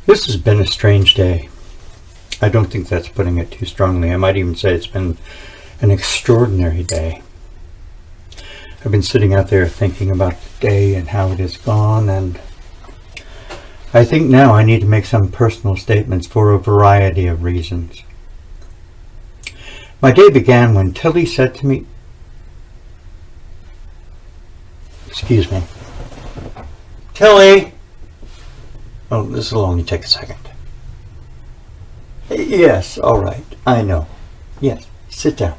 This has been a strange day. I don't think that's putting it too strongly. I might even say it's been an extraordinary day. I've been sitting out there thinking about the day and how it has gone, and I think now I need to make some personal statements for a variety of reasons. My day began when Tilly said to me, excuse me, Tilly! Oh, this will only take a second. Yes, all right, I know. Yes, sit down.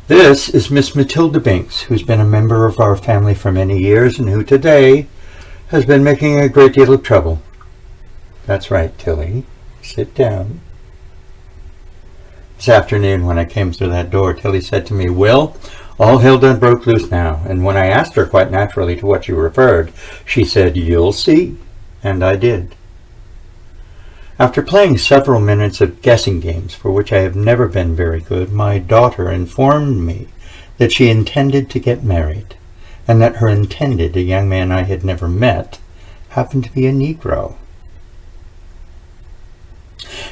This is Miss Matilda Binks, who's been a member of our family for many years and who today has been making a great deal of trouble. That's right, Tilly. Sit down. This afternoon when I came through that door, Tilly said to me, "Will, all hell done broke loose now." And when I asked her quite naturally to what you referred, she said, "You'll see." And I did. After playing several minutes of guessing games, for which I have never been very good, my daughter informed me that she intended to get married, and that her intended, a young man I had never met, happened to be a Negro.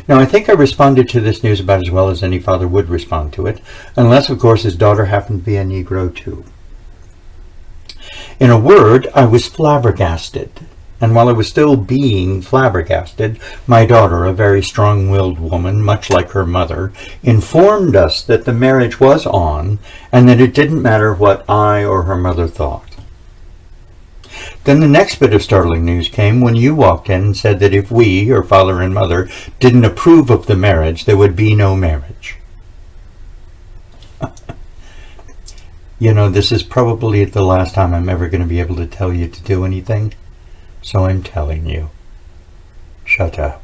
Now, I think I responded to this news about as well as any father would respond to it, unless, of course, his daughter happened to be a Negro, too. In a word, I was flabbergasted. And while I was still being flabbergasted, my daughter, a very strong-willed woman, much like her mother, informed us that the marriage was on, and that it didn't matter what I or her mother thought. Then the next bit of startling news came when you walked in and said that if we, her father and mother, didn't approve of the marriage, there would be no marriage. You know, this is probably the last time I'm ever going to be able to tell you to do anything. So I'm telling you, shut up.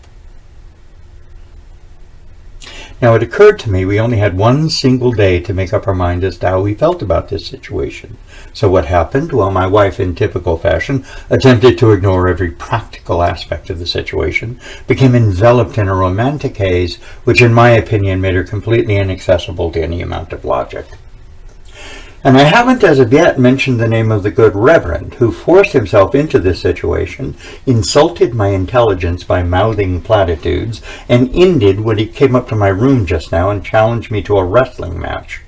Now it occurred to me we only had one single day to make up our mind as to how we felt about this situation. So what happened? Well, my wife, in typical fashion, attempted to ignore every practical aspect of the situation, became enveloped in a romantic haze, which in my opinion made her completely inaccessible to any amount of logic. And I haven't as of yet mentioned the name of the good Reverend who forced himself into this situation, insulted my intelligence by mouthing platitudes, and ended when he came up to my room just now and challenged me to a wrestling match.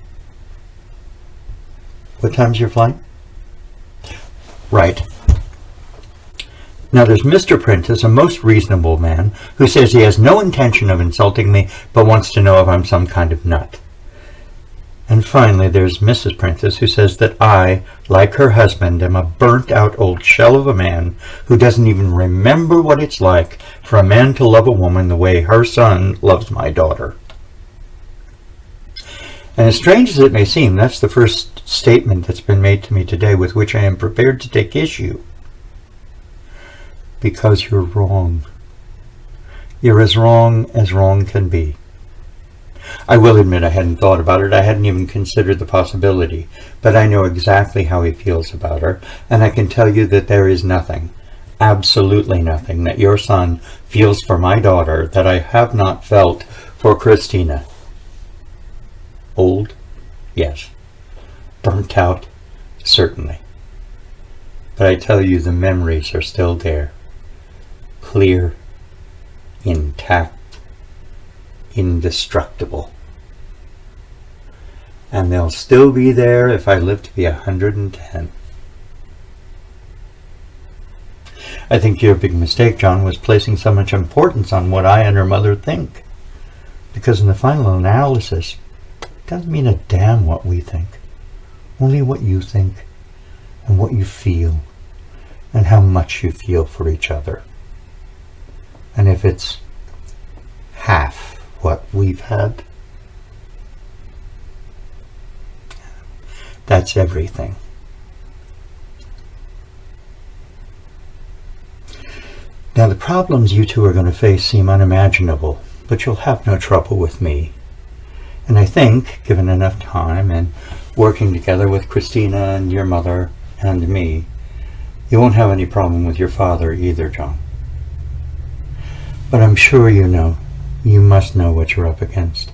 What time's your flight? Right. Now there's Mr. Prentice, a most reasonable man, who says he has no intention of insulting me, but wants to know if I'm some kind of nut. And finally, there's Mrs. Prentice, who says that I, like her husband, am a burnt-out old shell of a man who doesn't even remember what it's like for a man to love a woman the way her son loves my daughter. And as strange as it may seem, that's the first statement that's been made to me today with which I am prepared to take issue. Because you're wrong. You're as wrong can be. I will admit I hadn't thought about it. I hadn't even considered the possibility. But I know exactly how he feels about her. And I can tell you that there is nothing, absolutely nothing, that your son feels for my daughter that I have not felt for Christina. Old? Yes. Burnt out? Certainly. But I tell you, the memories are still there. Clear, intact, indestructible. And they'll still be there if I live to be 110. I think your big mistake, John, was placing so much importance on what I and her mother think. Because in the final analysis, it doesn't mean a damn what we think. Only what you think, and what you feel, and how much you feel for each other. And if it's half what we've had, that's everything. Now the problems you two are going to face seem unimaginable, but you'll have no trouble with me. And I think, given enough time and working together with Christina and your mother and me, you won't have any problem with your father either, John. But I'm sure you must know what you're up against.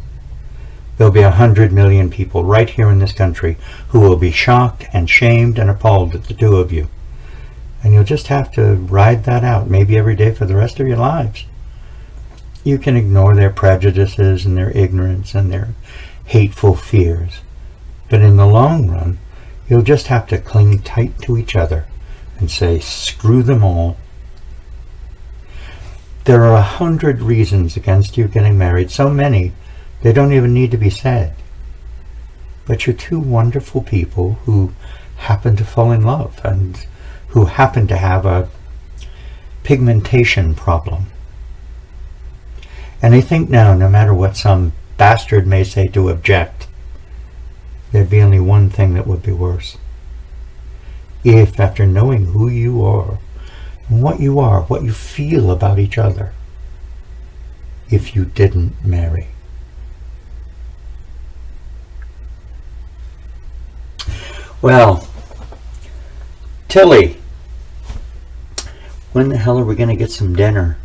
There'll be 100 million people right here in this country who will be shocked and shamed and appalled at the two of you. And you'll just have to ride that out, maybe every day for the rest of your lives. You can ignore their prejudices and their ignorance and their hateful fears. But in the long run, you'll just have to cling tight to each other and say, screw them all. There are 100 reasons against you getting married, so many they don't even need to be said. But you're two wonderful people who happen to fall in love and who happen to have a pigmentation problem. And I think now, no matter what some bastard may say to object, there'd be only one thing that would be worse. If, after knowing who you are, what you feel about each other, if you didn't marry. Well, Tilly, when the hell are we going to get some dinner?